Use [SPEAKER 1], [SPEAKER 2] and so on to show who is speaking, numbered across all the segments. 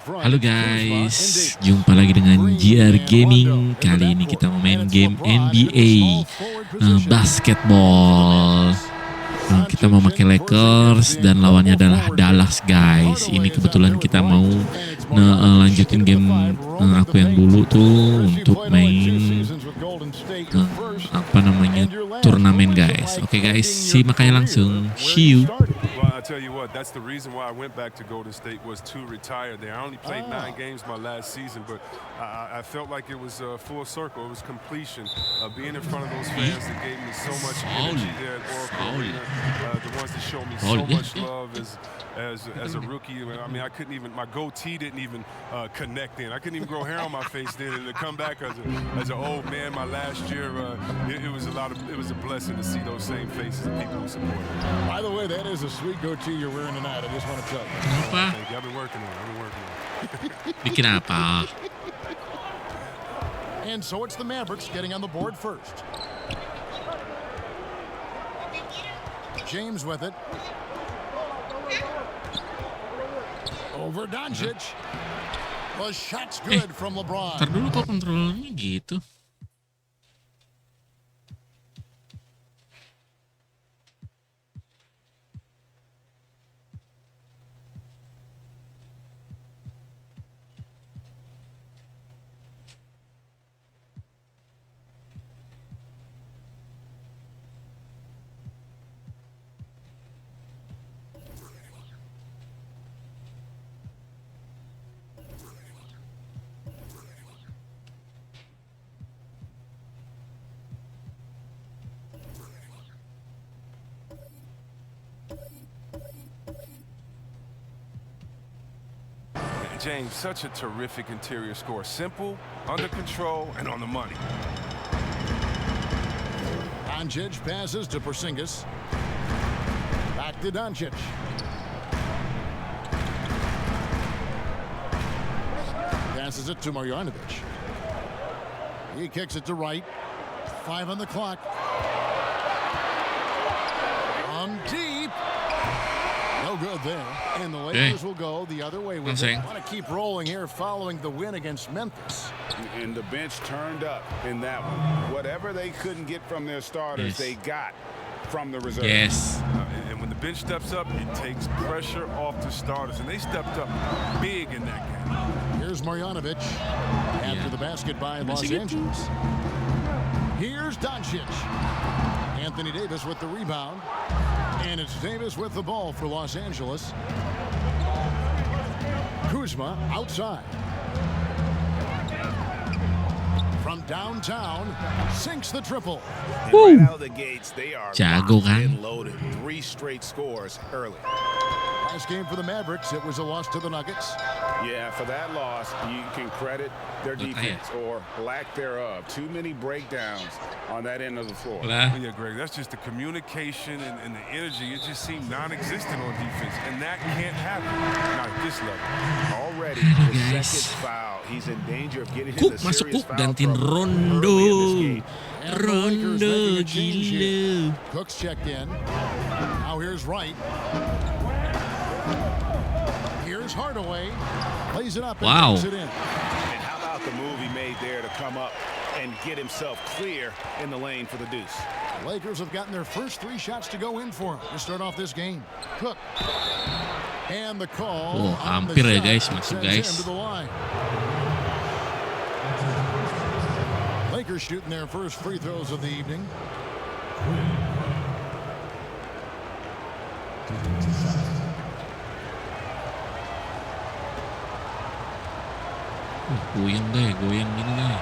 [SPEAKER 1] Halo guys, jumpa lagi dengan GR Gaming. Kali ini kita main game NBA basketball. Kita mau pakai Lakers dan lawannya adalah Dallas guys. Ini kebetulan kita mau lanjutin game aku yang dulu tuh untuk main turnamen guys. Oke guys, simak aja langsung. See you.
[SPEAKER 2] I tell you what, that's the reason why I went back to Golden State was to retire there. I only played 9 games my last season, but I felt like it was full circle. It was completion. Being in front of those fans that gave me so much energy there at Oracle Arena, the ones that showed me so much love as a rookie. I mean, I couldn't even, my goatee didn't even connect in. I couldn't even grow hair on my face then. And to come back as an old man my last year, it was a blessing to see those same faces of people who supported.
[SPEAKER 3] By the way, that is a sweet goatee you're wearing tonight. I just want to tell you.
[SPEAKER 1] Apa?
[SPEAKER 2] Thank you. I've been working on it.
[SPEAKER 1] Bikin apa?
[SPEAKER 3] And so it's the Mavericks getting on the board first. James with it. Over Doncic. The shot's good from LeBron.
[SPEAKER 1] Ntar dulu kok kontrolnya gitu.
[SPEAKER 2] James, such a terrific interior score. Simple, under control, and on the money.
[SPEAKER 3] Doncic passes to Porzingis. Back to Doncic. Passes it to Marjanovic. He kicks it to right. 5 on the clock. From deep. No good there. And the Lakers will go the other way with it. Want to keep rolling here following the win against Memphis.
[SPEAKER 4] And the bench turned up in that one. Whatever they couldn't get from their starters, they got from the reserves.
[SPEAKER 1] Yes.
[SPEAKER 2] And when the bench steps up, it takes pressure off the starters. And they stepped up big in that game.
[SPEAKER 3] Here's Marjanovic after the basket by Los Angeles. Here's Doncic. Anthony Davis with the rebound. And it's Davis with the ball for Los Angeles. Kuzma outside. From downtown, sinks the triple.
[SPEAKER 4] And right out of the gates, they are
[SPEAKER 1] Jago kan?
[SPEAKER 4] loaded. 3 straight scores early.
[SPEAKER 3] Last game for the Mavericks, it was a loss to the Nuggets.
[SPEAKER 4] Yeah, for that loss, you can credit their defense or lack thereof. Too many breakdowns on that end of the floor.
[SPEAKER 2] Yeah, Greg, that's just the communication and the energy. It just seemed non-existent on defense, and that can't happen not at this level.
[SPEAKER 4] Already, the second foul. He's in danger of getting into serious foul trouble early in this game.
[SPEAKER 1] Rondo gila.
[SPEAKER 3] Cook's checked in. Now here's Wright. Here's Hardaway. Plays it up and takes it in.
[SPEAKER 4] And how about the move he made there to come up and get himself clear in the lane for the deuce?
[SPEAKER 3] The Lakers have gotten their first 3 shots to go in for him to start off this game. Cook. And the call.
[SPEAKER 1] Hampir ya guys, masuk guys.
[SPEAKER 3] Lakers shooting their first free throws of the evening.
[SPEAKER 1] Goyang gini guys.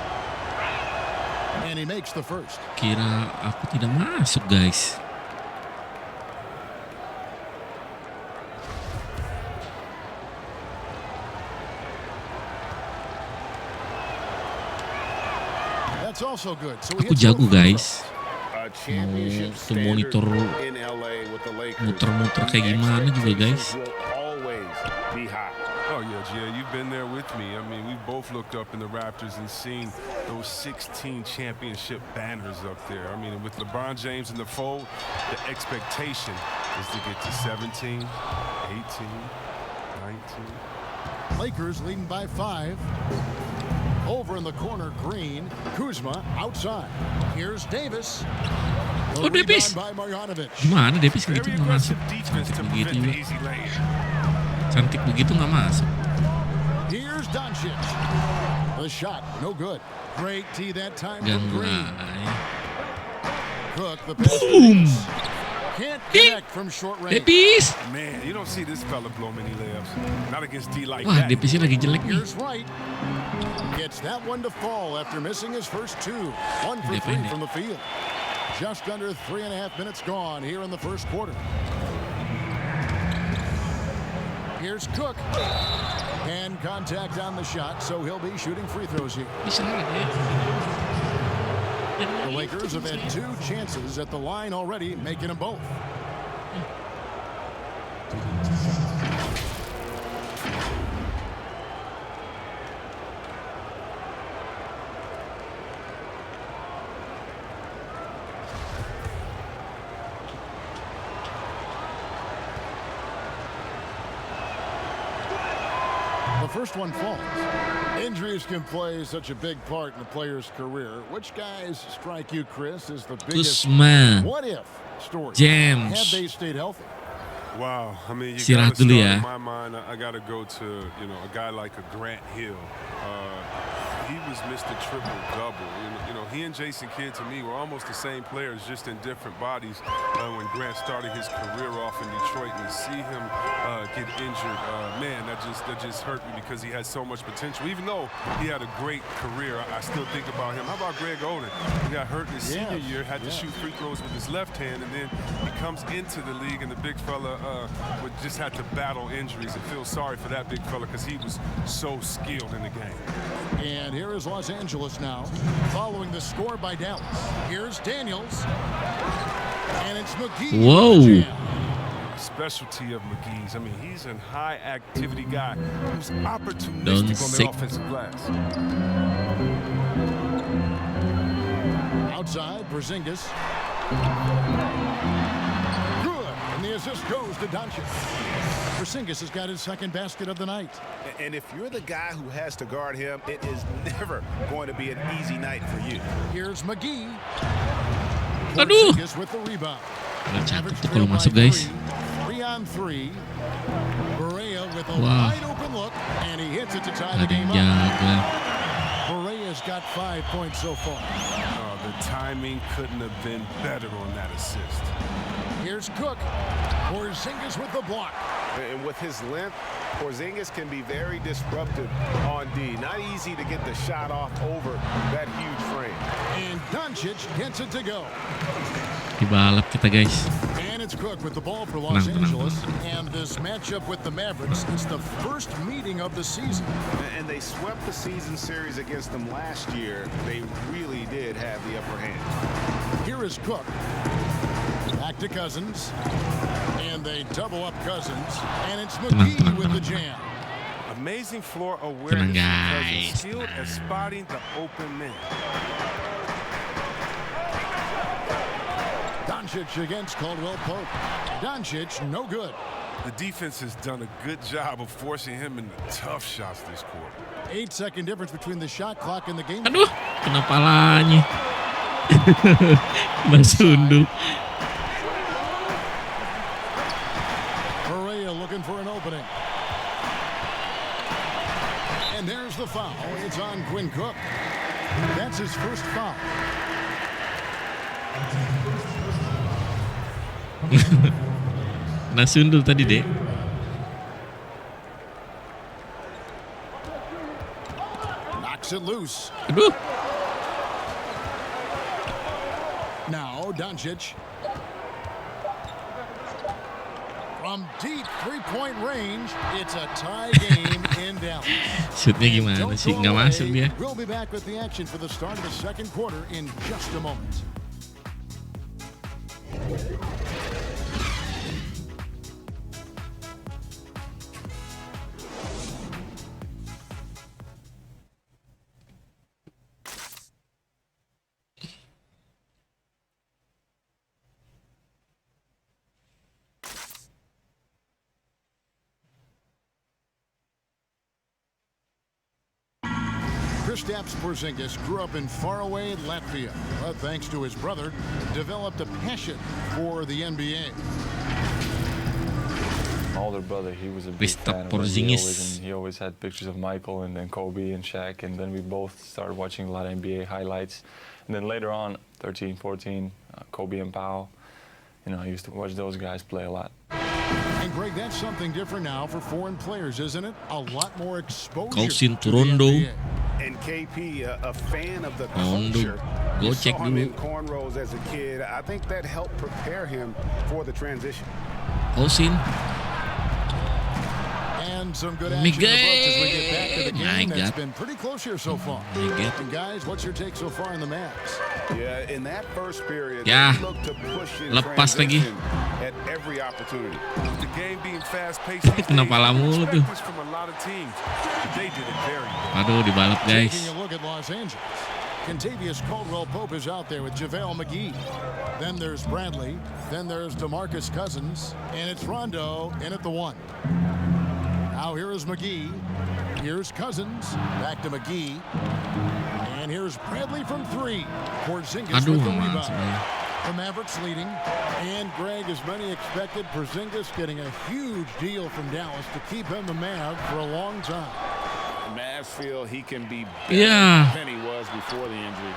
[SPEAKER 3] And he makes the first.
[SPEAKER 1] Kira aku tidak masuk guys.
[SPEAKER 3] That's also good. So
[SPEAKER 1] aku jago guys. Tuh monitor muter-muter kayak gimana juga guys.
[SPEAKER 2] Oh yeah, Jay, you've been there with me. I mean, we both looked up in the Raptors and seen those 16 championship banners up there. I mean, with LeBron James in the fold, the expectation is to get to 17, 18, 19.
[SPEAKER 3] Lakers leading by 5. Over in the corner, Green. Kuzma outside. Here's Davis.
[SPEAKER 1] Oh, Davis.
[SPEAKER 3] By Marjanovic.
[SPEAKER 1] Gimana Davis gitu
[SPEAKER 2] Very
[SPEAKER 1] nggak masuk?
[SPEAKER 2] aggressive defense to
[SPEAKER 1] Cantik begitu
[SPEAKER 2] prevent the
[SPEAKER 1] juga.
[SPEAKER 2] easy lane.
[SPEAKER 1] Cantik begitu nggak masuk.
[SPEAKER 3] Here's Doncic. The shot, no good. Great tee that time from
[SPEAKER 1] Ganggu
[SPEAKER 3] Green.
[SPEAKER 1] aja.
[SPEAKER 3] Cook, the pass.
[SPEAKER 1] Boom.
[SPEAKER 3] Can't connect from short range.
[SPEAKER 1] Davis.
[SPEAKER 2] Man, you don't see this fella blow many layups. Not against D like
[SPEAKER 1] Wah,
[SPEAKER 2] that.
[SPEAKER 1] Davisnya lagi jelek nih.
[SPEAKER 3] Here's Wright. Gets that one to fall after missing his first 2. 1 for 3
[SPEAKER 1] Depende.
[SPEAKER 3] from the field. Just under 3.5 minutes gone here in the first quarter. Here's Cook. And contact on the shot, so he'll be shooting free throws here.
[SPEAKER 1] Bisa nggak ya?
[SPEAKER 3] The Lakers have had 2 chances at the line already, making them both. The first one falls. Injuries can play such a big part in a player's career. Which guys strike you, Chris, as the biggest
[SPEAKER 1] Kuzma.
[SPEAKER 3] what if story?
[SPEAKER 1] James.
[SPEAKER 3] Had they stayed healthy?
[SPEAKER 2] Wow, I mean, you
[SPEAKER 1] Istirahat
[SPEAKER 2] gotta
[SPEAKER 1] dulu
[SPEAKER 2] start
[SPEAKER 1] ya.
[SPEAKER 2] in my mind. I gotta go to a guy like a Grant Hill. He was Mr. Triple Double. He and Jason Kidd to me were almost the same players, just in different bodies. When Grant started his career off in Detroit, and to see him get injured, man, that just hurt me because he had so much potential. Even though he had a great career, I still think about him. How about Greg Oden? He got hurt in his senior year, had to shoot free throws with his left hand, and then he comes into the league, and the big fella would just had to battle injuries. And feel sorry for that big fella because he was so skilled in the game.
[SPEAKER 3] And here is Los Angeles now, following the score by Dallas. Here's Daniels. And it's McGee.
[SPEAKER 1] Wow.
[SPEAKER 2] Specialty of McGee's. I mean, he's a high activity guy who's
[SPEAKER 1] Don't
[SPEAKER 2] opportunistic on the
[SPEAKER 1] sick.
[SPEAKER 2] offensive glass.
[SPEAKER 3] Outside, Porzingis. Good. And the assist goes to Doncic. Porzingis has got his second basket of the night.
[SPEAKER 4] And if you're the guy who has to guard him, it is never going to be an easy night for you.
[SPEAKER 3] Here's McGee.
[SPEAKER 1] Aduh.
[SPEAKER 3] Porzingis with the rebound.
[SPEAKER 1] Nggak cantik
[SPEAKER 3] Average
[SPEAKER 1] tuh
[SPEAKER 3] trail
[SPEAKER 1] kalau
[SPEAKER 3] by
[SPEAKER 1] masuk guys.
[SPEAKER 3] 3 on 3. Barea with a
[SPEAKER 1] Wah.
[SPEAKER 3] wide open look, and he hits it to tie the
[SPEAKER 1] Ada yang
[SPEAKER 3] game up.
[SPEAKER 1] jaga.
[SPEAKER 3] Barea's got 5 points so far.
[SPEAKER 2] The timing couldn't have been better on that assist.
[SPEAKER 3] Here's Cook. Porzingis with the block.
[SPEAKER 4] And with his length, Porzingis can be very disruptive on D. Not easy to get the shot off over that huge frame.
[SPEAKER 3] And Doncic gets it to go.
[SPEAKER 1] Dibalap kita guys.
[SPEAKER 3] And it's Cook with the ball for Los
[SPEAKER 1] Tenang, tenang,
[SPEAKER 3] Angeles. And this matchup with the Mavericks, it's the first meeting of the season.
[SPEAKER 4] And they swept the season series against them last year. They really did have the upper hand.
[SPEAKER 3] Here is Cook. Back to Cousins. And they double up Cousins. And it's McGee with the jam.
[SPEAKER 2] Amazing floor awareness because
[SPEAKER 1] guys.
[SPEAKER 2] he's skilled at spotting the open man.
[SPEAKER 3] Doncic against Caldwell Pope. Doncic, no good.
[SPEAKER 2] The defense has done a good job of forcing him into tough shots this quarter.
[SPEAKER 3] 8-second difference between the shot clock and the game.
[SPEAKER 1] Aduh, kena palanya. Masundul.
[SPEAKER 3] Barea looking for an opening. And there's the foul. It's on Quinn Cook. That's his first foul.
[SPEAKER 1] Kena sundul tadi deh.
[SPEAKER 3] Knocks it loose.
[SPEAKER 1] Aduh.
[SPEAKER 3] Now Doncic. From deep three-point range, it's a tie game in Dallas.
[SPEAKER 1] Shootnya gimana
[SPEAKER 3] Don't
[SPEAKER 1] sih?
[SPEAKER 3] go
[SPEAKER 1] Nggak
[SPEAKER 3] away.
[SPEAKER 1] masuk dia.
[SPEAKER 3] We'll be back with the action for the start of the second quarter in just a moment. Kristaps Porzingis grew up in faraway Latvia, but thanks to his brother, developed a passion for the NBA.
[SPEAKER 5] My older brother, he was a big fan of
[SPEAKER 1] Porzingis.
[SPEAKER 5] and he always had pictures of Michael and then Kobe and Shaq, and then we both started watching a lot of NBA highlights. And then later on, 13, 14, Kobe and Powell, you know, I used to watch those guys play a lot.
[SPEAKER 3] And Greg, that's something different now for foreign players, isn't it? A lot more exposure
[SPEAKER 1] Kausin
[SPEAKER 3] to the
[SPEAKER 1] Rondo.
[SPEAKER 3] NBA.
[SPEAKER 4] And KP, a fan of the
[SPEAKER 1] Rondo.
[SPEAKER 4] culture.
[SPEAKER 1] Go
[SPEAKER 4] You
[SPEAKER 1] check
[SPEAKER 4] saw him
[SPEAKER 1] dulu.
[SPEAKER 4] in cornrows as a kid. I think that helped prepare him for the transition.
[SPEAKER 1] Kausin.
[SPEAKER 3] And some good action in the books as we get back to the
[SPEAKER 1] My
[SPEAKER 3] game. That's
[SPEAKER 1] God.
[SPEAKER 3] been pretty close here so far.
[SPEAKER 1] My God.
[SPEAKER 3] And guys, what's your take so far in the Mavs?
[SPEAKER 4] Yeah, in that first period,
[SPEAKER 1] Ya,
[SPEAKER 4] they looked to push in
[SPEAKER 1] lepas lagi.
[SPEAKER 4] transition at every opportunity.
[SPEAKER 2] The game being fast-paced these days,
[SPEAKER 1] Kenapa
[SPEAKER 2] you
[SPEAKER 1] mulu
[SPEAKER 2] expect
[SPEAKER 1] tuh?
[SPEAKER 2] this from a lot of teams. They did it very well.
[SPEAKER 1] Aduh, dibalap guys.
[SPEAKER 3] Taking a look at Los Angeles. Contavious Caldwell-Pope is out there with JaVale McGee. Then there's Bradley. Then there's DeMarcus Cousins. And it's Rondo in at the 1. Now here is McGee. Here's Cousins. Back to McGee. And here's Bradley from 3. Porzingis
[SPEAKER 1] Aduh,
[SPEAKER 3] with the
[SPEAKER 1] aman
[SPEAKER 3] rebound.
[SPEAKER 1] sebenarnya.
[SPEAKER 3] The Mavericks leading. And Greg, as many expected, Porzingis getting a huge deal from Dallas to keep him the Mav for a long time.
[SPEAKER 4] Mavs feel he can be better
[SPEAKER 1] Yeah.
[SPEAKER 4] than he was before the injury.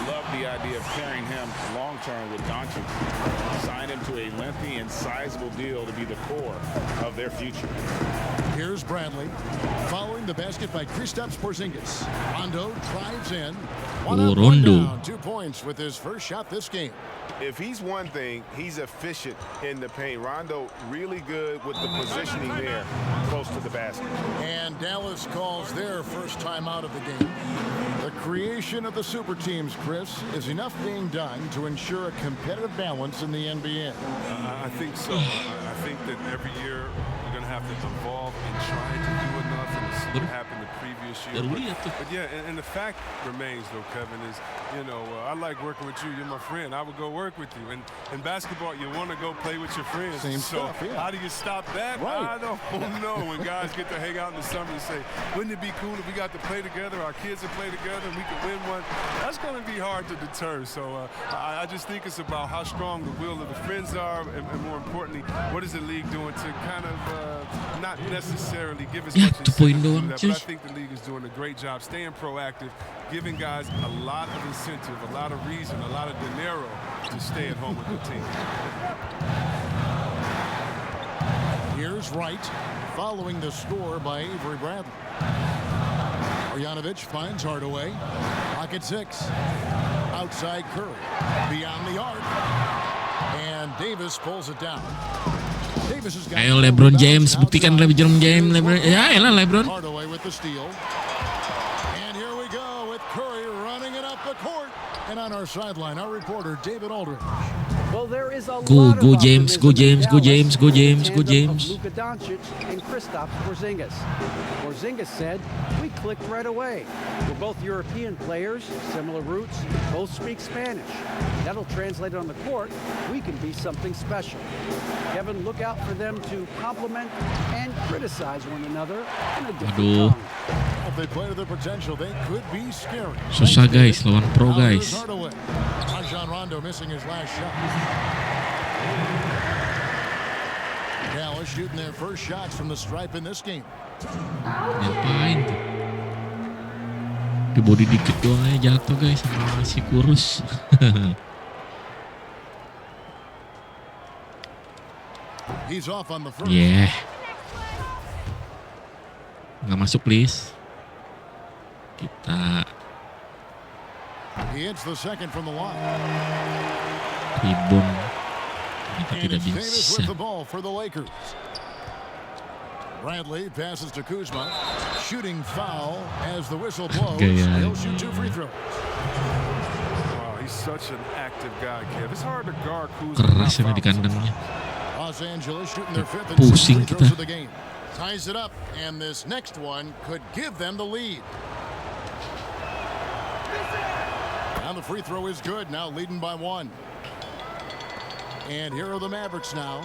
[SPEAKER 4] Love the idea of pairing him long-term with Doncic. Sign him to a lengthy and sizable deal to be the core of their future.
[SPEAKER 3] Here's Bradley. Following the basket by Kristaps Porzingis. Rondo drives in. One up, one
[SPEAKER 1] Rondo.
[SPEAKER 3] down. 2 points with his first shot this game.
[SPEAKER 6] If he's one thing, he's efficient in the paint. Rondo really good with the positioning there close to the basket.
[SPEAKER 3] And Dallas calls their first time out of the game. The creation of the super teams, Chris, is enough being done to ensure a competitive balance in the NBA.
[SPEAKER 2] I think so. I think that every year you're going to have to evolve and try to do enough and see what happened the previous year.
[SPEAKER 1] Baru lihat tuh.
[SPEAKER 2] But yeah, and the fact remains, though, Kevin, is, you know, I like working with you. You're my friend. I would go work with you. And in basketball, you want to go play with your friends.
[SPEAKER 3] Same
[SPEAKER 2] so
[SPEAKER 3] stuff, yeah.
[SPEAKER 2] how do you stop that?
[SPEAKER 3] Right.
[SPEAKER 2] I don't know. When guys get to hang out in the summer and say, wouldn't it be cool if we got to play together, our kids would play together, and we could win one? That's going to be hard to deter. So I just think it's about how strong the will of the friends are, and more importantly, what is the league doing to kind of not necessarily give as
[SPEAKER 1] Ya,
[SPEAKER 2] much
[SPEAKER 1] 2 poin
[SPEAKER 2] incentive to
[SPEAKER 1] doang,
[SPEAKER 2] that, but I
[SPEAKER 1] cuy.
[SPEAKER 2] think the league is doing a great job staying proactive, giving guys a lot of incentive, a lot of reason, a lot of dinero to stay at home with the team.
[SPEAKER 3] Here's Wright, following the score by Avery Bradley. Marjanovic finds Hardaway. Pocket 6. Outside Curry. Beyond the arc. And Davis pulls it down. Davis has got
[SPEAKER 1] Ayo LeBron James, buktikan LeBron James. Ya elah LeBron.
[SPEAKER 3] Hardaway with the steal. And here we go with Curry running it up the court. And on our sideline, our reporter David Aldridge.
[SPEAKER 7] Well, there is a
[SPEAKER 1] Go,
[SPEAKER 7] lot
[SPEAKER 1] go
[SPEAKER 7] of
[SPEAKER 1] James, go
[SPEAKER 7] optimism in
[SPEAKER 1] James, go
[SPEAKER 7] Dallas
[SPEAKER 1] James, go
[SPEAKER 7] with the
[SPEAKER 1] James, go
[SPEAKER 7] tandem of
[SPEAKER 1] James.
[SPEAKER 7] Luka Doncic and Kristaps Porzingis. Porzingis said, "We clicked right away. We're both European players, similar roots, both speak Spanish. That'll translate on the court. We can be something special." Kevin, look out for them to compliment and criticize one another in a different
[SPEAKER 1] Aduh.
[SPEAKER 7] tongue.
[SPEAKER 3] If they play to their potential, they could be scary.
[SPEAKER 1] Susah guys, lawan pro
[SPEAKER 3] Now here's
[SPEAKER 1] guys.
[SPEAKER 3] Hardaway. Rajon Rondo missing his last shot. Dallas shooting their first shots from the stripe in this game.
[SPEAKER 1] Ngapain tuh? Di body dikit doang aja jatuh guys sama si kurus.
[SPEAKER 3] He's off on the first.
[SPEAKER 1] Yeah. Nggak masuk please. Kita
[SPEAKER 3] He hits the second from the line.
[SPEAKER 1] rebound. Kita
[SPEAKER 3] And
[SPEAKER 1] tidak
[SPEAKER 3] it's Davis
[SPEAKER 1] bisa.
[SPEAKER 3] with the ball for the Lakers. Bradley passes to Kuzma. Shooting foul as the whistle blows.
[SPEAKER 1] Gaya.
[SPEAKER 3] He'll shoot 2 free throws.
[SPEAKER 2] Wow, he's such an active guy, Kev. It's hard to guard Kuzma.
[SPEAKER 1] Keras ini di kandangnya.
[SPEAKER 3] Los Angeles shooting their 5th and
[SPEAKER 1] Pusing
[SPEAKER 3] 6th free throws
[SPEAKER 1] kita.
[SPEAKER 3] of the game. Ties it up, and this next one could give them the lead. And the free throw is good, now leading by 1. And here are the Mavericks now.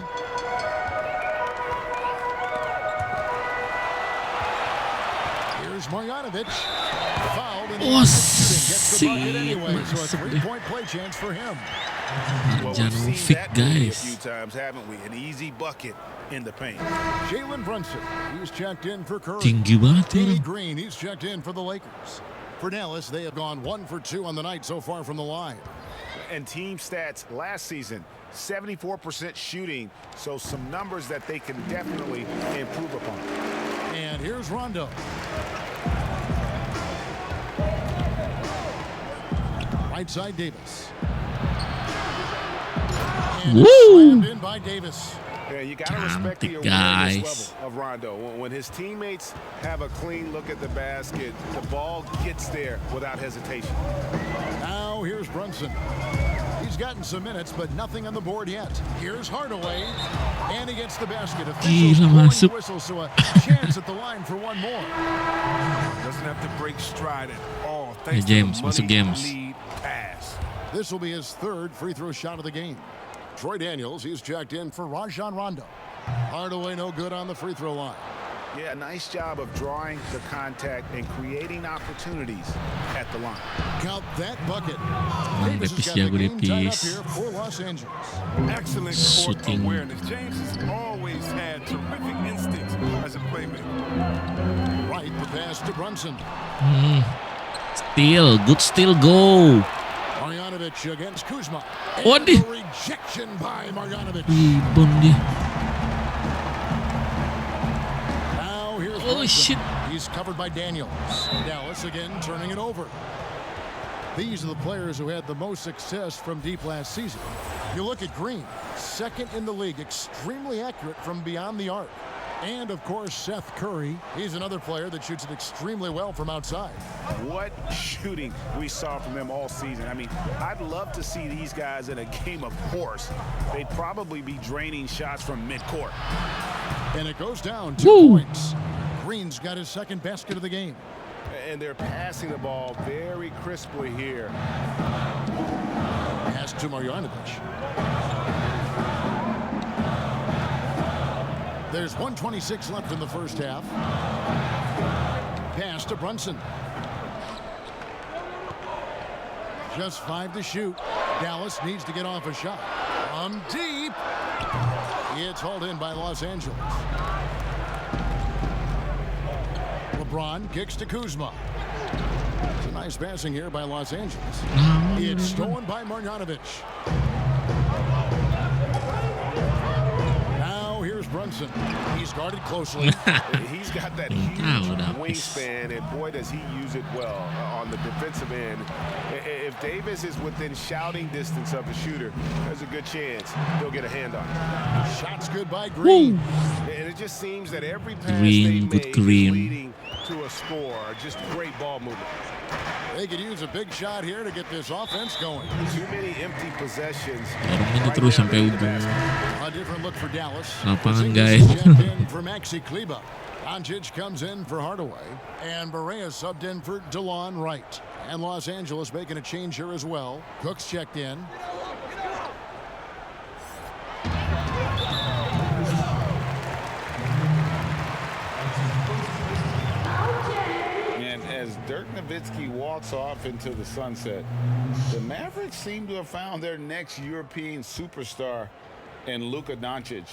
[SPEAKER 3] Here's Marjanovic, fouled Oh, gets the bucket
[SPEAKER 1] sip,
[SPEAKER 3] anyway, so a
[SPEAKER 1] masuk deh.
[SPEAKER 3] three-point play chance for him.
[SPEAKER 6] Well, we've seen
[SPEAKER 1] Janovic,
[SPEAKER 6] that movie a
[SPEAKER 1] guys.
[SPEAKER 6] few times, haven't we? An easy bucket in the paint.
[SPEAKER 3] Jalen Brunson, he's checked in for Curry.
[SPEAKER 1] Tinggi banget
[SPEAKER 3] Danny
[SPEAKER 1] tuh.
[SPEAKER 3] Green, he's checked in for the Lakers. For Dallas, they have gone 1 for 2 on the night so far from the line.
[SPEAKER 6] And team stats last season, 74% shooting, so some numbers that they can definitely improve upon.
[SPEAKER 3] And here's Rondo. Right side Davis. And
[SPEAKER 1] Woo!
[SPEAKER 3] slammed in by Davis.
[SPEAKER 6] Yeah, you got to respect the
[SPEAKER 1] Cantik,
[SPEAKER 6] awareness
[SPEAKER 1] guys.
[SPEAKER 6] level of Rondo. When his teammates have a clean look at the basket, the ball gets there without hesitation.
[SPEAKER 3] Now here's Brunson. He's gotten some minutes, but nothing on the board yet. Here's Hardaway, and he gets the basket. Officials
[SPEAKER 1] Gila,
[SPEAKER 3] blowing
[SPEAKER 1] masuk.
[SPEAKER 3] the whistle, so a chance at the line for one more.
[SPEAKER 2] Doesn't have to break stride at all.
[SPEAKER 1] Hey,
[SPEAKER 2] Thanks
[SPEAKER 1] James,
[SPEAKER 2] to the
[SPEAKER 1] masuk
[SPEAKER 2] money
[SPEAKER 1] James.
[SPEAKER 2] lead pass.
[SPEAKER 3] This will be his third free throw shot of the game. Troy Daniels, he's checked in for Rajon Rondo. Hardaway no good on the free throw line.
[SPEAKER 6] Yeah, nice job of drawing the contact and creating opportunities at the line.
[SPEAKER 3] Count that bucket.
[SPEAKER 1] Depis
[SPEAKER 3] Davis has got the
[SPEAKER 1] jago,
[SPEAKER 3] game tied up
[SPEAKER 1] Depis.
[SPEAKER 3] here for Los Angeles.
[SPEAKER 2] Excellent court
[SPEAKER 1] Shooting.
[SPEAKER 2] awareness. James has always had terrific instincts as a playmaker.
[SPEAKER 3] Right, the pass to Brunson.
[SPEAKER 1] Steal, good steal, go.
[SPEAKER 3] Marjanovic against Kuzma.
[SPEAKER 1] Oh,
[SPEAKER 3] And
[SPEAKER 1] di-
[SPEAKER 3] the rejection by Marjanovic.
[SPEAKER 1] Rebound dia.
[SPEAKER 3] Now here's
[SPEAKER 1] Oh,
[SPEAKER 3] Brunson.
[SPEAKER 1] shit.
[SPEAKER 3] He's covered by Daniels. Dallas again turning it over. These are the players who had the most success from deep last season. You look at Green, second in the league, extremely accurate from beyond the arc. And of course, Seth Curry. He's another player that shoots it extremely well from outside.
[SPEAKER 6] What shooting we saw from them all season. I mean, I'd love to see these guys in a game of horse. They'd probably be draining shots from midcourt.
[SPEAKER 3] And it goes down 2
[SPEAKER 1] Woo.
[SPEAKER 3] points. Green's got his second basket of the game.
[SPEAKER 6] And they're passing the ball very crisply here.
[SPEAKER 3] Pass to Marjanovic. There's 1:26 left in the first half. Pass to Brunson. Just 5 to shoot. Dallas needs to get off a shot. From deep. It's hauled in by Los Angeles. LeBron kicks to Kuzma. It's a nice passing here by Los Angeles. It's stolen by Marjanovic. Now here's Brunson. He's guarded closely.
[SPEAKER 6] He's got that huge wingspan, and boy, does he use it well on the defensive end. If Davis is within shouting distance of the shooter, there's a good chance he'll get a hand on it.
[SPEAKER 3] Shots good by Green.
[SPEAKER 6] And it just seems that every pass
[SPEAKER 1] Green,
[SPEAKER 6] they
[SPEAKER 1] good
[SPEAKER 6] make
[SPEAKER 1] Green.
[SPEAKER 6] is leading to a score. Just great ball movement.
[SPEAKER 3] They could use a big shot here to get this offense going.
[SPEAKER 6] Too many empty possessions.
[SPEAKER 1] Dorong aja terus
[SPEAKER 6] down
[SPEAKER 1] sampai
[SPEAKER 6] to the
[SPEAKER 1] ujung.
[SPEAKER 6] basket.
[SPEAKER 3] A different look for Dallas.
[SPEAKER 1] Lapangan,
[SPEAKER 3] Porzingis
[SPEAKER 1] guys.
[SPEAKER 3] checked in for Maxi Kleber. Doncic comes in for Hardaway. And Barea subbed in for DeLon Wright. And Los Angeles making a change here as well. Cook's checked in.
[SPEAKER 4] And as Dirk Nowitzki walks off into the sunset, the Mavericks seem to have found their next European superstar in Luka Doncic.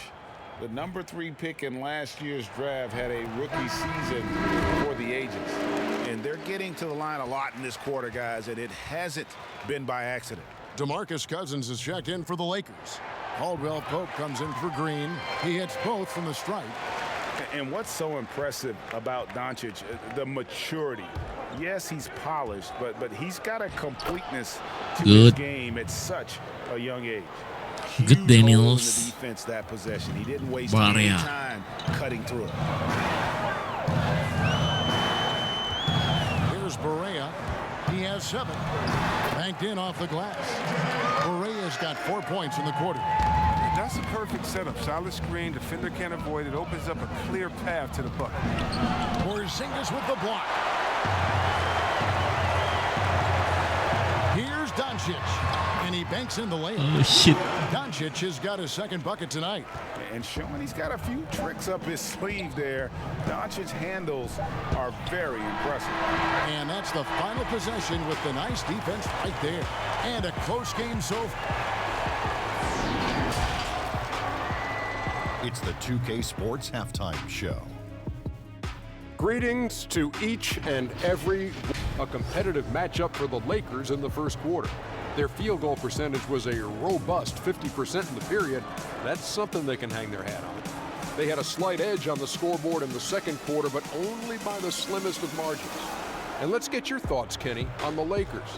[SPEAKER 4] The number 3 pick in last year's draft had a rookie season for the ages.
[SPEAKER 6] And they're getting to the line a lot in this quarter, guys, and it hasn't been by accident.
[SPEAKER 3] DeMarcus Cousins is checked in for the Lakers. Caldwell Pope comes in for Green. He hits both from the stripe.
[SPEAKER 6] And what's so impressive about Doncic, the maturity. Yes, he's polished, but he's got a completeness to his
[SPEAKER 1] Good.
[SPEAKER 6] game at such a young age.
[SPEAKER 1] Good,
[SPEAKER 6] Huge hole
[SPEAKER 1] Daniels.
[SPEAKER 6] in the defense that possession. He didn't waste
[SPEAKER 1] Barea.
[SPEAKER 6] any time cutting through it.
[SPEAKER 3] Here's Barea. He has 7. Banked in off the glass. Barea's got 4 points in the quarter.
[SPEAKER 2] That's a perfect setup. Solid screen, defender can't avoid it. Opens up a clear path to the bucket.
[SPEAKER 3] Porzingis with the block. Here's Doncic. And he banks in the lane.
[SPEAKER 1] Oh shit.
[SPEAKER 3] Doncic has got his second bucket tonight.
[SPEAKER 6] And showing he's got a few tricks up his sleeve there. Doncic's handles are very impressive.
[SPEAKER 3] And that's the final possession with the nice defense right there. And a close game so far.
[SPEAKER 8] It's the 2K Sports Halftime Show.
[SPEAKER 9] Greetings to each and every. A competitive matchup for the Lakers in the first quarter. Their field goal percentage was a robust 50% in the period. That's something they can hang their hat on. They had a slight edge on the scoreboard in the second quarter, but only by the slimmest of margins. And let's get your thoughts, Kenny, on the Lakers.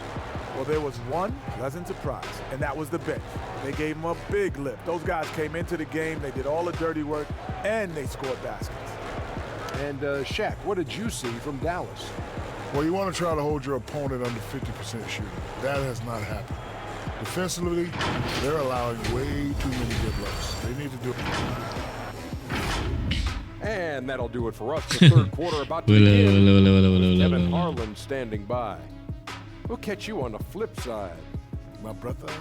[SPEAKER 10] Well, there was one pleasant surprise, and that was the bench. They gave them a big lift. Those guys came into the game, they did all the dirty work, and they scored baskets.
[SPEAKER 9] And Shaq, what did you see from Dallas?
[SPEAKER 11] Well, you want to try to hold your opponent under 50% shooting. That has not happened. Defensively, they're allowing way too many good looks. They need to do it.
[SPEAKER 9] And that'll do it for us. The third quarter about to begin. Kevin Harlan standing by. We'll catch you on the flip side.
[SPEAKER 11] My brother.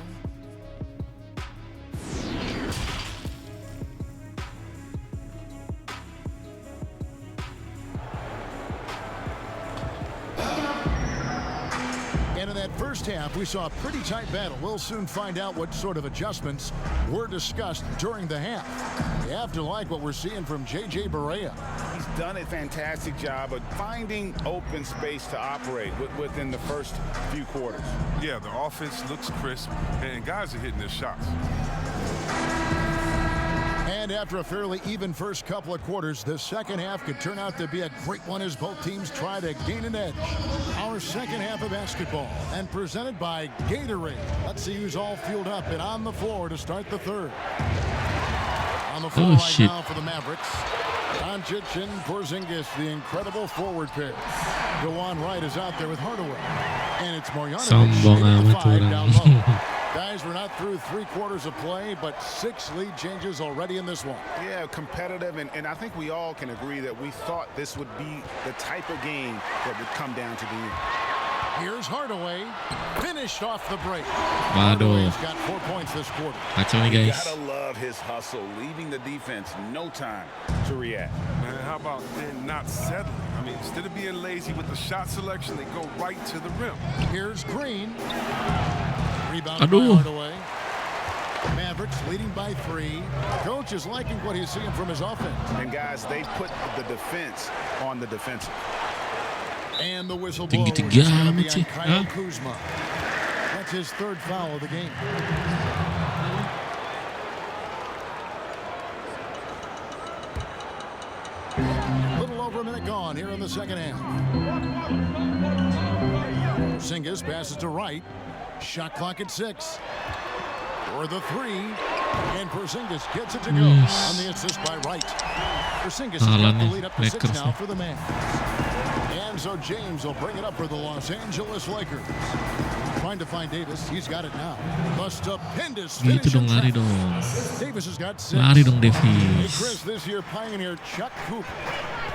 [SPEAKER 3] And in that first half, we saw a pretty tight battle. We'll soon find out what sort of adjustments were discussed during the half. You have to like what we're seeing from J.J. Barea.
[SPEAKER 4] He's done a fantastic job of finding open space to operate within the first few quarters.
[SPEAKER 2] Yeah, the offense looks crisp, and guys are hitting their shots.
[SPEAKER 3] And after a fairly even first couple of quarters, the second half could turn out to be a great one as both teams try to gain an edge. Our second half of basketball, and presented by Gatorade. Let's see who's all fueled up and on the floor to start the third. On the floor right now for the Mavericks. Doncic and Porzingis, the incredible forward pair. DeJuan Wright is out there with Hardaway. And it's Marjanovic down low. Guys, we're not through 3 quarters of play, but 6 lead changes already in this one.
[SPEAKER 6] Yeah, competitive, and I think we all can agree that we thought this would be the type of game that would come down to the end.
[SPEAKER 3] Here's Hardaway, finished off the break.
[SPEAKER 1] Waduh.
[SPEAKER 3] Hardaway's got 4 points this quarter.
[SPEAKER 1] Kacau nih
[SPEAKER 4] You
[SPEAKER 1] guys.
[SPEAKER 4] gotta love his hustle, leaving the defense no time to react.
[SPEAKER 2] Man, how about then not settling? I mean, instead of being lazy with the shot selection, they go right to the rim.
[SPEAKER 3] Here's Green. Rebound by Hardaway. Mavericks leading by 3. Coach is liking what he's seeing from his offense.
[SPEAKER 6] And guys, they put the defense on the defensive.
[SPEAKER 3] And the whistle blows. It's going to be on Kyle
[SPEAKER 1] Huh?
[SPEAKER 3] Kuzma. That's his 3rd foul of the game. A little over a minute gone here in the second half. Porzingis passes to Wright. Shot clock at 6. For the 3. And Porzingis gets it to go on the assist by Wright. Porzingis has got the lead up to 6 now for the man. And so James will bring it up for the Los Angeles Lakers. Trying to find Davis. He's got it now. The stupendous finish.
[SPEAKER 1] Gitu dong, lari dong.
[SPEAKER 3] Davis has got 6.
[SPEAKER 1] Lari dong,
[SPEAKER 3] Hey,
[SPEAKER 1] Davis.
[SPEAKER 3] Chris, this year pioneer Chuck Cooper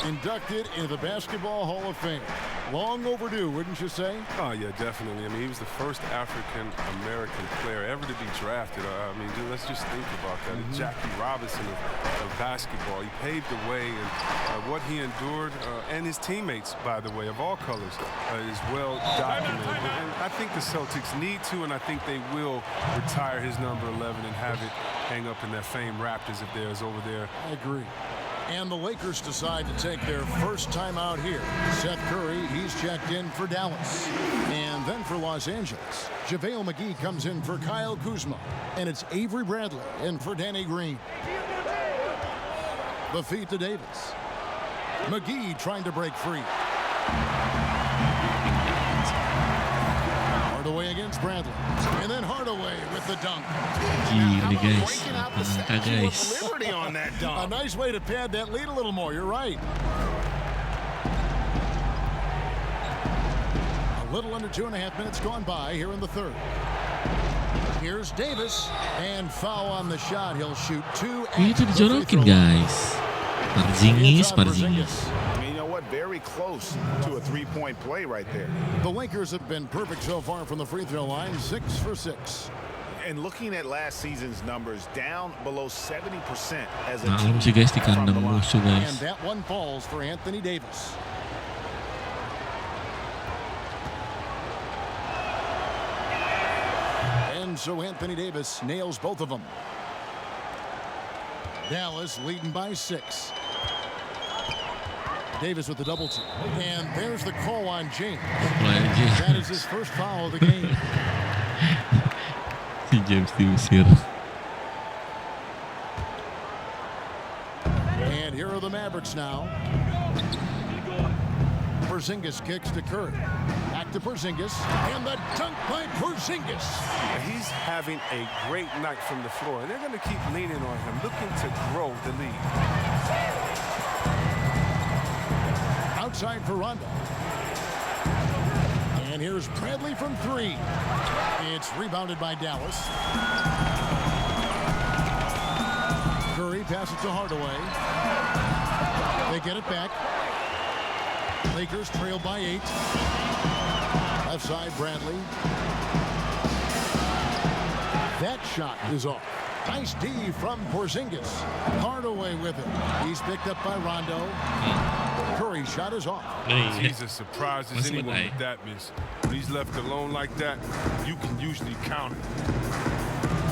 [SPEAKER 3] inducted into the Basketball Hall of Fame. Long overdue, wouldn't you say?
[SPEAKER 2] Oh, yeah, definitely. I mean, he was the first African-American player ever to be drafted. I mean, dude, let's just think about that. Jackie Robinson of basketball. He paved the way, and what he endured, and his teammates, by the way, of all colors, is well documented. And I think the Celtics need to, and I think they will retire his number 11 and have it hang up in that famed Raptors if there's over there.
[SPEAKER 3] I agree. And the Lakers decide to take their first time out here. Seth Curry, he's checked in for Dallas. And then for Los Angeles, JaVale McGee comes in for Kyle Kuzma. And it's Avery Bradley in for Danny Green. The feed to Davis. McGee trying to break free. Hardaway against Bradley. And then Hardaway with the dunk.
[SPEAKER 1] Gila guys. Angka guys.
[SPEAKER 6] Liberty on that dunk.
[SPEAKER 3] A nice way to pad that lead a little more. You're right. A little under 2.5 minutes gone by here in the third. Here's Davis. And foul on the shot. He'll shoot 2.
[SPEAKER 1] Itu dijorokin guys. Porzingis.
[SPEAKER 6] You know what? Very very close to a three-point play right there.
[SPEAKER 3] The Lakers have been perfect so far from the free throw line, 6 for 6.
[SPEAKER 6] And looking at last season's numbers, down below 70% as a
[SPEAKER 1] Maklum sih guys, di kandang musuh
[SPEAKER 3] And
[SPEAKER 1] guys.
[SPEAKER 3] that one falls for Anthony Davis. And so Anthony Davis nails both of them. Dallas leading by 6. Davis with the double team. And there's the call on James. That is his first foul of the game.
[SPEAKER 1] Si James diusir.
[SPEAKER 3] And here are the Mavericks now. Porzingis kicks to Curry. Back to Porzingis. And the dunk by Porzingis.
[SPEAKER 2] He's having a great night from the floor, and they're going to keep leaning on him, looking to grow the lead.
[SPEAKER 3] Outside for Rondo. And here's Bradley from 3. It's rebounded by Dallas. Curry passes to Hardaway. They get it back. Lakers trail by 8. Left side, Bradley. That shot is off. Nice D from Porzingis. Hardaway with it. He's picked up by Rondo. Curry's shot is off.
[SPEAKER 2] He's as surprised as anyone with that miss. When he's left alone like that, you can usually count it.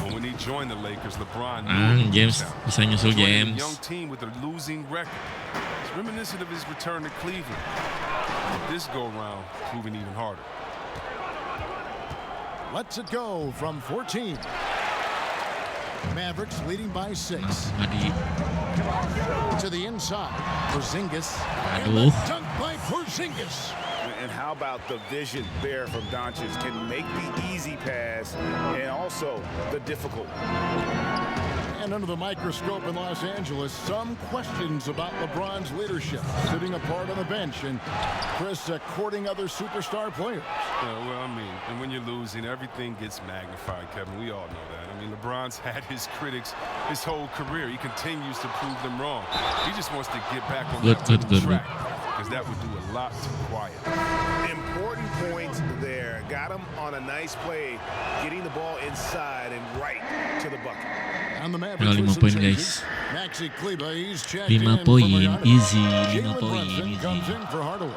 [SPEAKER 2] But when he joined the Lakers, LeBron
[SPEAKER 1] James bisa nyusul James.
[SPEAKER 2] A young team with a losing record. It's reminiscent of his return to Cleveland. But this go round proving even harder.
[SPEAKER 3] Lets it go from 14. Mavericks leading by 6. To the inside. Porzingis. And the dunk by Porzingis.
[SPEAKER 6] And how about the vision there from Doncic? Can make the easy pass and also the difficult.
[SPEAKER 3] And under the microscope in Los Angeles, some questions about LeBron's leadership, sitting apart on the bench, and Chris courting other superstar players.
[SPEAKER 2] Well, I mean, and when you're losing, everything gets magnified, Kevin. We all know that. I mean, LeBron's had his critics his whole career. He continues to prove them wrong. He just wants to get back on the track, because that would do a lot to quiet.
[SPEAKER 6] Important points there. Got him on a nice play, getting the ball inside and right to the bucket.
[SPEAKER 3] And the
[SPEAKER 1] 5 poin guys.
[SPEAKER 3] Maxi Kleba, he's checked
[SPEAKER 1] 5 poin, easy. 5
[SPEAKER 3] Jalen
[SPEAKER 1] poin,
[SPEAKER 3] Brunson comes
[SPEAKER 1] easy.
[SPEAKER 3] in for Hardaway.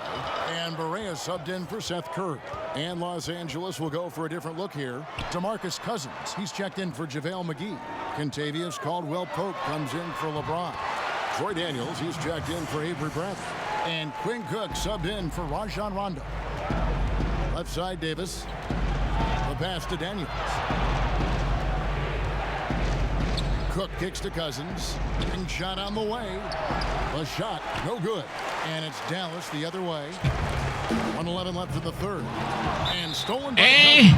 [SPEAKER 3] And Barea subbed in for Seth Curry. And Los Angeles will go for a different look here. DeMarcus Cousins, he's checked in for JaVale McGee. Kentavious Caldwell-Pope comes in for LeBron. Troy Daniels, he's checked in for Avery Bradley. And Quinn Cook subbed in for Rajon Rondo. Left side, Davis. The pass to Daniels. Cook kicks to Cousins. And shot on the way. A shot, no good. And it's Dallas the other way. 1:11 left in the third. And stolen by Cousins.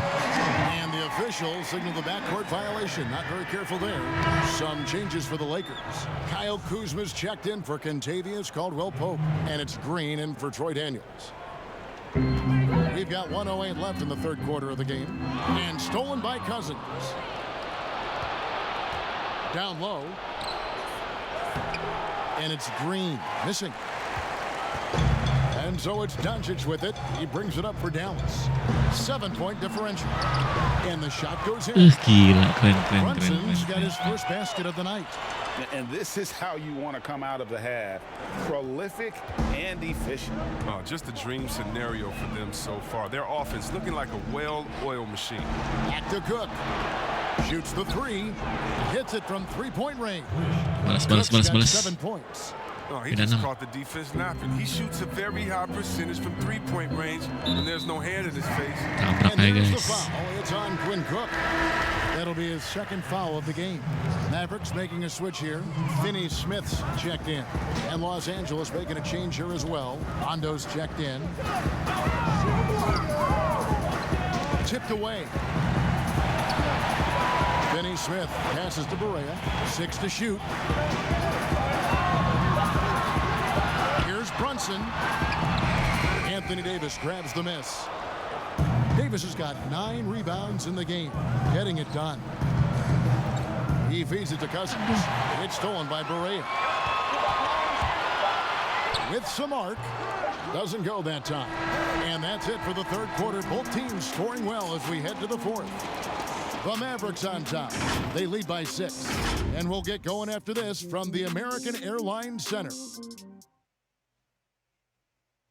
[SPEAKER 3] And the official signaled the backcourt violation. Not very careful there. Some changes for the Lakers. Kyle Kuzma's checked in for Kentavious Caldwell-Pope. And it's Green in for Troy Daniels. We've got 1:08 left in the third quarter of the game. And stolen by Cousins. Down low. And it's Green missing. And so it's Doncic with it. He brings it up for Dallas. 7-point differential. And the shot goes in.
[SPEAKER 1] Gila, keren.
[SPEAKER 3] Brunson's got his first basket of the night.
[SPEAKER 6] And this is how you want to come out of the half. Prolific and efficient.
[SPEAKER 2] Oh, just a dream scenario for them so far. Their offense looking like a well-oiled machine.
[SPEAKER 3] Back to Cook. Shoots the 3. Hits it from 3-point range.
[SPEAKER 1] Balas.
[SPEAKER 3] 7 points.
[SPEAKER 2] Oh, he just caught the defense napping. He shoots a very high percentage from 3-point range, and there's no hand in his face.
[SPEAKER 1] Tabrak
[SPEAKER 3] And there's the
[SPEAKER 1] guys.
[SPEAKER 3] foul. It's on Quinn Cook. That'll be his second foul of the game. Mavericks making a switch here. Finney Smith's checked in. And Los Angeles making a change here as well. Rondo's checked in. Tipped away. Finney Smith passes to Barea. 6 to shoot. Here's Brunson. Anthony Davis grabs the miss. Davis has got 9 rebounds in the game, getting it done. He feeds it to Cousins. It's stolen by Barea. With some arc, Doesn't go that time. And that's it for the third quarter. Both teams scoring well as we head to the fourth. The Mavericks on top. They lead by 6. And we'll get going after this from the American Airlines Center.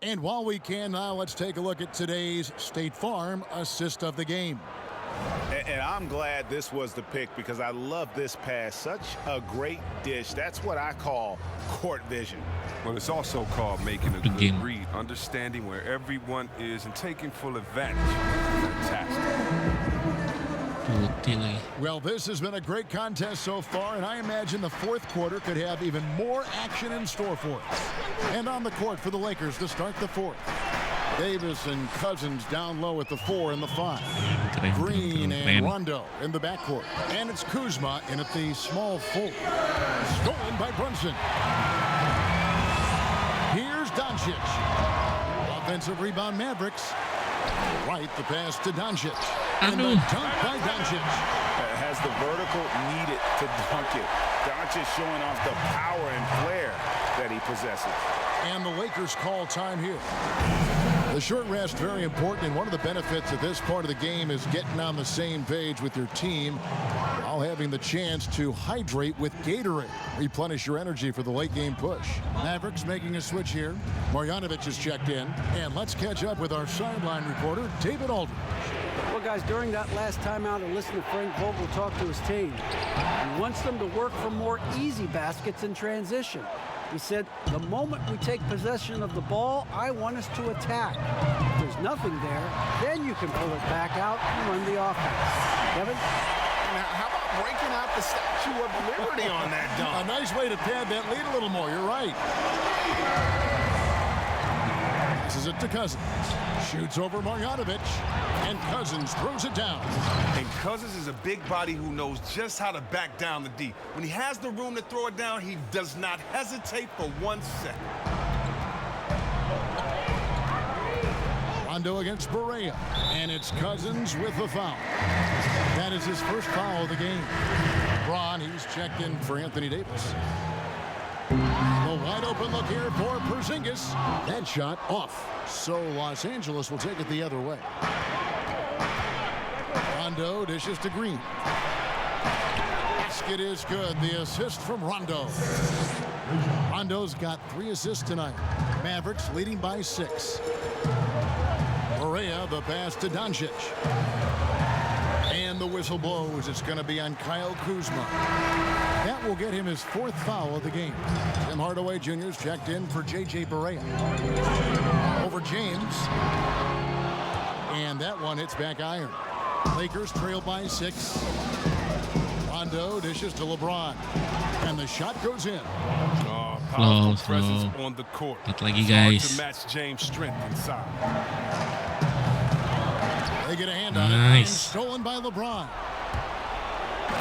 [SPEAKER 3] And while we can now, let's take a look at today's State Farm assist of the game.
[SPEAKER 6] And I'm glad this was the pick because I love this pass. Such a great dish. That's what I call court vision.
[SPEAKER 2] Well, it's also called making a good read, understanding where everyone is and taking full advantage. Fantastic.
[SPEAKER 3] Well, this has been a great contest so far, and I imagine the fourth quarter could have even more action in store for us. And on the court for the Lakers to start the fourth. Davis and Cousins down low at the 4 and the 5. Green and Rondo in the backcourt. And it's Kuzma in at the small forward. Stolen by Brunson. Here's Doncic. Offensive rebound Mavericks. Right, the pass to Doncic. And the dunk by Doncic.
[SPEAKER 6] Has the vertical needed to dunk it. Doncic showing off the power and flair that he possesses.
[SPEAKER 3] And the Lakers call time here. The short rest, very important, and one of the benefits of this part of the game is getting on the same page with your team while having the chance to hydrate with Gatorade. Replenish your energy for the late game push. Mavericks making a switch here. Marjanovic is checked in. And let's catch up with our sideline reporter, David Aldridge.
[SPEAKER 7] Well, guys, during that last timeout, I listened to Frank Vogel talk to his team. He wants them to work for more easy baskets in transition. He said, the moment we take possession of the ball, I want us to attack. If there's nothing there, then you can pull it back out and run the offense. Kevin?
[SPEAKER 6] Now, how about breaking out the Statue of Liberty on that dunk?
[SPEAKER 3] A nice way to pad that lead a little more. You're right. This is it to Cousins. Shoots over Marjanovic. And Cousins throws it down.
[SPEAKER 12] And Cousins is a big body who knows just how to back down the D. When he has the room to throw it down, he does not hesitate for 1 second.
[SPEAKER 3] Rondo against Barea. And it's Cousins with the foul. That is his first foul of the game. Braun, he's checked in for Anthony Davis. The wide open look here for Porzingis. That shot off. So Los Angeles will take it the other way. Rondo dishes to Green. Basket is good. The assist from Rondo. Rondo's got 3 assists tonight. Mavericks leading by 6. Barea, the pass to Doncic. And the whistle blows. It's going to be on Kyle Kuzma. That will get him his 4th foul of the game. Tim Hardaway Jr. is checked in for J.J. Barea. Over James. And that one hits back iron. Lakers trail by 6. Rondo dishes to LeBron. And the shot goes in.
[SPEAKER 2] Powerful presence on the court.
[SPEAKER 1] Not like you guys.
[SPEAKER 2] To match James' strength inside.
[SPEAKER 3] They get a hand on it. And stolen by LeBron.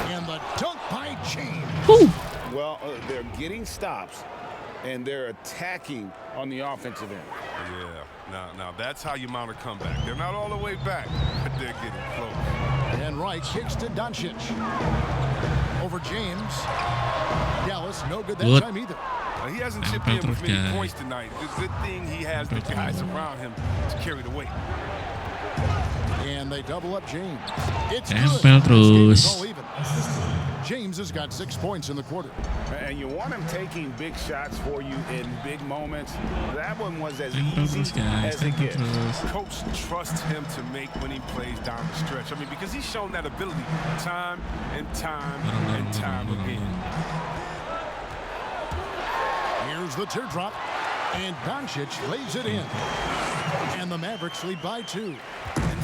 [SPEAKER 3] And the dunk by James.
[SPEAKER 4] Woo. Well, they're getting stops, and they're attacking on the offensive end.
[SPEAKER 2] Yeah. Now that's how you mount a comeback. They're not all the way back, but they're getting close.
[SPEAKER 3] And Wright kicks to Doncic. Over James. Dallas, no good that time either.
[SPEAKER 2] He hasn't chipped in with many points tonight. The good thing he has the guys around him to carry the weight.
[SPEAKER 3] And they double up James. It's
[SPEAKER 1] good.
[SPEAKER 3] James has got 6 points in the quarter.
[SPEAKER 6] And you want him taking big shots for you in big moments. That one was as easy as it gets.
[SPEAKER 2] Coach trusts him to make winning plays down the stretch. I mean, because he's shown that ability time and time and time again.
[SPEAKER 3] Here's the teardrop. And Doncic lays it in. And the Mavericks lead by 2.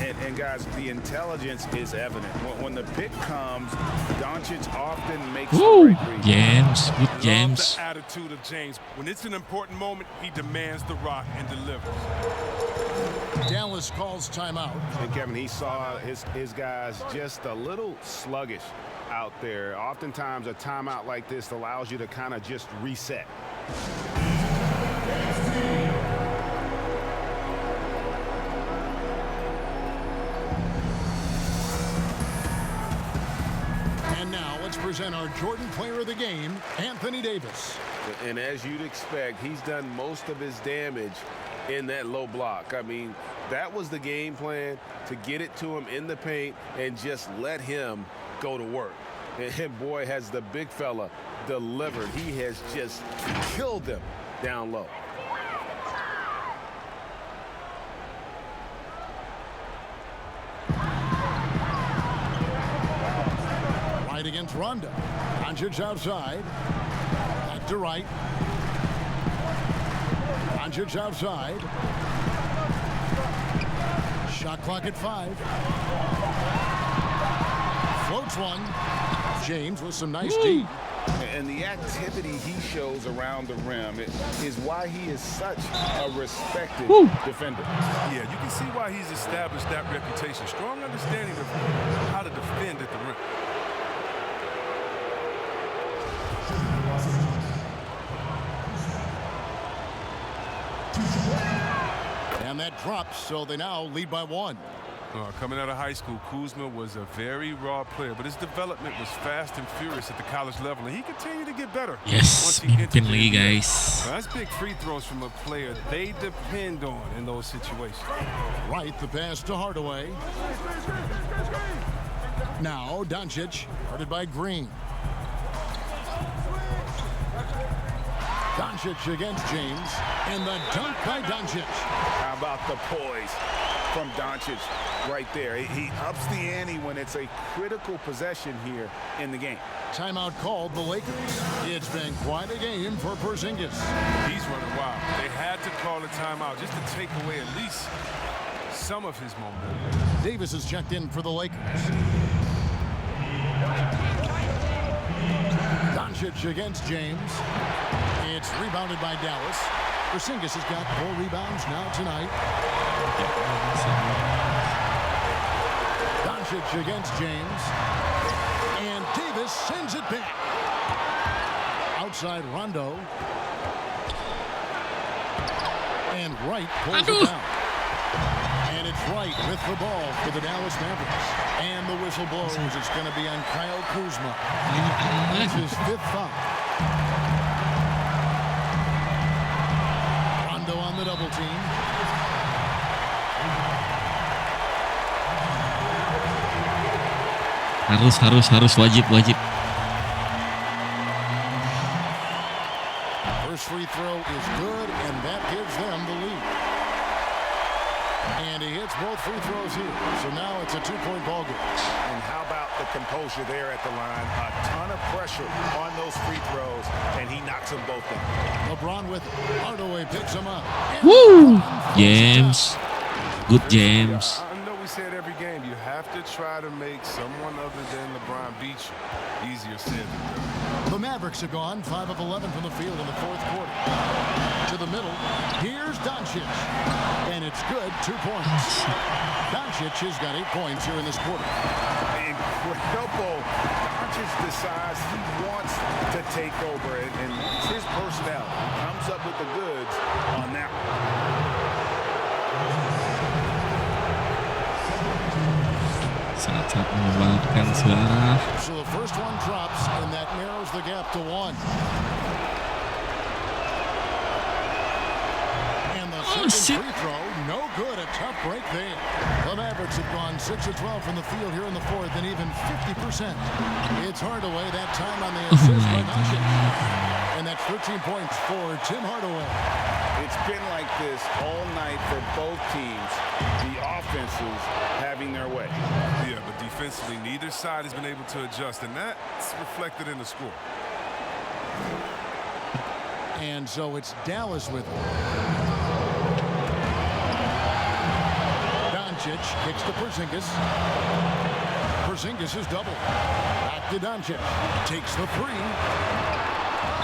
[SPEAKER 6] And guys, the intelligence is evident. When the pick comes, Doncic often makes the right read.
[SPEAKER 1] James, good James.
[SPEAKER 2] Love the attitude of James. When it's an important moment, he demands the rock and delivers.
[SPEAKER 3] Dallas calls timeout.
[SPEAKER 6] And Kevin, he saw his guys just a little sluggish out there. Oftentimes, a timeout like this allows you to kind of just reset.
[SPEAKER 3] Present our Jordan Player of the Game, Anthony Davis.
[SPEAKER 6] And as you'd expect, he's done most of his damage in that low block. I mean, that was the game plan, to get it to him in the paint and just let him go to work. And boy, has the big fella delivered. He has just killed them down low.
[SPEAKER 3] Right against Rondo. Doncic outside. Back to right. Doncic outside. Shot clock at 5. Floats one. James with some nice D.
[SPEAKER 4] And the activity he shows around the rim is why he is such a respected defender.
[SPEAKER 2] Yeah, you can see why he's established that reputation. Strong understanding of how to defend at the rim.
[SPEAKER 3] And that drops, so they now lead by 1.
[SPEAKER 2] Coming out of high school, Kuzma was a very raw player, but his development was fast and furious at the college level, and he continued to get better.
[SPEAKER 1] Yes, mimpin lagi guys.
[SPEAKER 2] That's big free throws from a player they depend on in those situations.
[SPEAKER 3] Right, the pass to Hardaway. Now Doncic, guarded by Green. Doncic against James, and the dunk by Doncic.
[SPEAKER 4] How about the poise from Doncic right there? He ups the ante when it's a critical possession here in the game.
[SPEAKER 3] Timeout called the Lakers. It's been quite a game for Porzingis.
[SPEAKER 2] He's running wild. They had to call a timeout just to take away at least some of his momentum.
[SPEAKER 3] Davis is checked in for the Lakers. Doncic against James. It's rebounded by Dallas. Porzingis has got 4 rebounds now tonight. Doncic against James. And Davis sends it back. Outside Rondo. And Wright pulls it down. And it's Wright with the ball for the Dallas Mavericks. And the whistle blows. It's going to be on Kyle Kuzma. That's his 5th foul. Rondo on the double team.
[SPEAKER 1] Harus wajib.
[SPEAKER 3] First free throw is good, and that gives them the lead. And he hits both free throws here. So now it's a 2-point ball game.
[SPEAKER 4] And how about the composure there at the line? A ton of pressure on those free throws, and he knocks them both down.
[SPEAKER 3] LeBron with it. Hardaway picks him up.
[SPEAKER 1] Woo! James. Good James.
[SPEAKER 2] I know we say it every game. You have to try to make someone other than LeBron beat you. Easier said than done.
[SPEAKER 3] The Mavericks have gone 5 of 11 from the field in the 4th quarter. To the middle. Here's Doncic. And it's good. 2 points. Doncic has got 8 points here in this quarter.
[SPEAKER 4] Incredible. Doncic decides he wants to take over, and it's his personality. Comes up with the goods on that one.
[SPEAKER 1] Saat-saat mengeluarkan suara.
[SPEAKER 3] So the first one drops, and that narrows the gap to 1. And the second free throw, no good. A tough break there. The Mavericks have gone 6 of 12 from the field here in the 4th, and even 50%. It's Hardaway that time on the assist by Doncic. And that's 13 points for Tim Hardaway.
[SPEAKER 4] It's been like this all night for both teams. The offenses having their way.
[SPEAKER 2] Yeah, but defensively, neither side has been able to adjust, and that's reflected in the score.
[SPEAKER 3] And so it's Dallas with it. Doncic kicks to Porzingis. Porzingis is double. Back to Doncic. Takes the 3.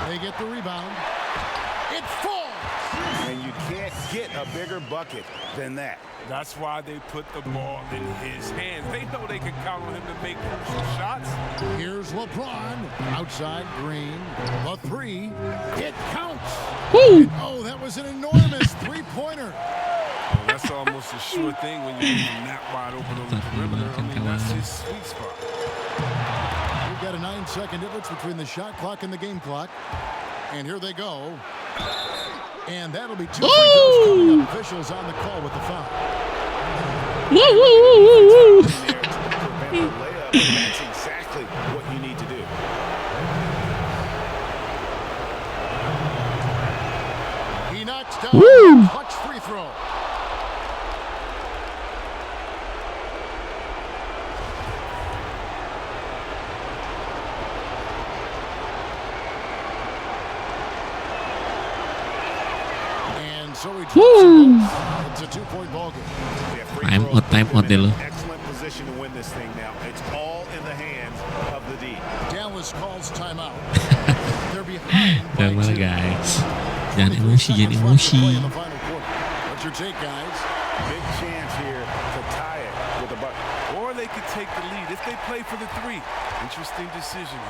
[SPEAKER 3] They get the rebound. It falls.
[SPEAKER 4] And you can't get a bigger bucket than that.
[SPEAKER 2] That's why they put the ball in his hands. They know they can count on him to make crucial shots.
[SPEAKER 3] Here's LeBron. Outside Green. The 3. It counts.
[SPEAKER 1] Woo!
[SPEAKER 3] Oh, that was an enormous 3-pointer.
[SPEAKER 2] Well, that's almost a sure thing when you leave him that wide open on the perimeter. I mean, that's his sweet spot.
[SPEAKER 3] We've got a 9-second difference between the shot clock and the game clock. And here they go. And that'll be 2 free throws coming up. Officials on the call with the foul.
[SPEAKER 4] That's exactly what you need to do.
[SPEAKER 3] He knocks down a clutch free throw. And so he drops it. It's a 2-point ball game.
[SPEAKER 1] Time out deh lo.
[SPEAKER 6] Excellent position to win this thing now. It's all in the hands of the D.
[SPEAKER 3] Dallas calls timeout. They're behind.
[SPEAKER 1] Jangan malah guys. Jangan emosi, jangan emosi.
[SPEAKER 3] What's your take, guys?
[SPEAKER 6] Big chance here to tie it with a bucket.
[SPEAKER 2] Or they could take the lead if they play for the 3. Interesting decision.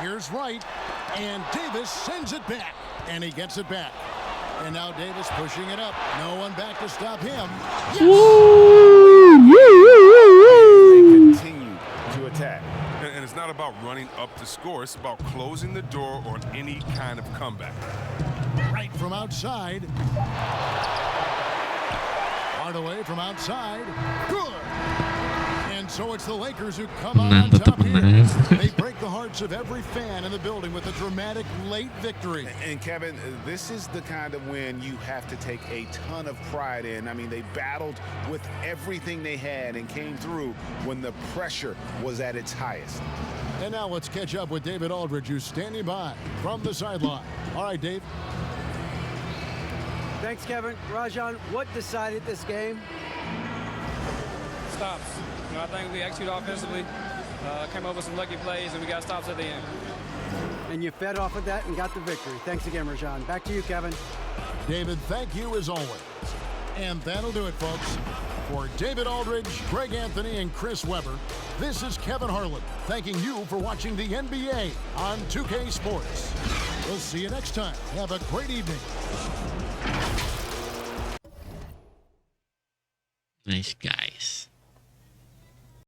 [SPEAKER 3] Here's Wright, and Davis sends it back, and he gets it back. And now Davis pushing it up. No one back to stop him. Yes!
[SPEAKER 6] They continue to attack.
[SPEAKER 2] And it's not about running up to score. It's about closing the door on any kind of comeback.
[SPEAKER 3] Right from outside. Hardaway from outside. Good. And so it's the Lakers who come out on top here. They break the hearts of every fan in the building with a dramatic late victory.
[SPEAKER 6] And Kevin, this is the kind of win you have to take a ton of pride in. I mean, they battled with everything they had and came through when the pressure was at its highest.
[SPEAKER 3] And now let's catch up with David Aldridge, who's standing by from the sideline. All right, Dave.
[SPEAKER 7] Thanks, Kevin. Rajan, what decided this game?
[SPEAKER 13] Stops. You know, I think we executed offensively, came up with some lucky plays, and we got stops at the end.
[SPEAKER 7] And you fed off of that and got the victory. Thanks again, Rajan. Back to you, Kevin.
[SPEAKER 3] David, thank you as always. And that'll do it, folks. For David Aldridge, Greg Anthony, and Chris Webber, this is Kevin Harlan thanking you for watching the NBA on 2K Sports. We'll see you next time. Have a great evening.
[SPEAKER 1] Nice guys.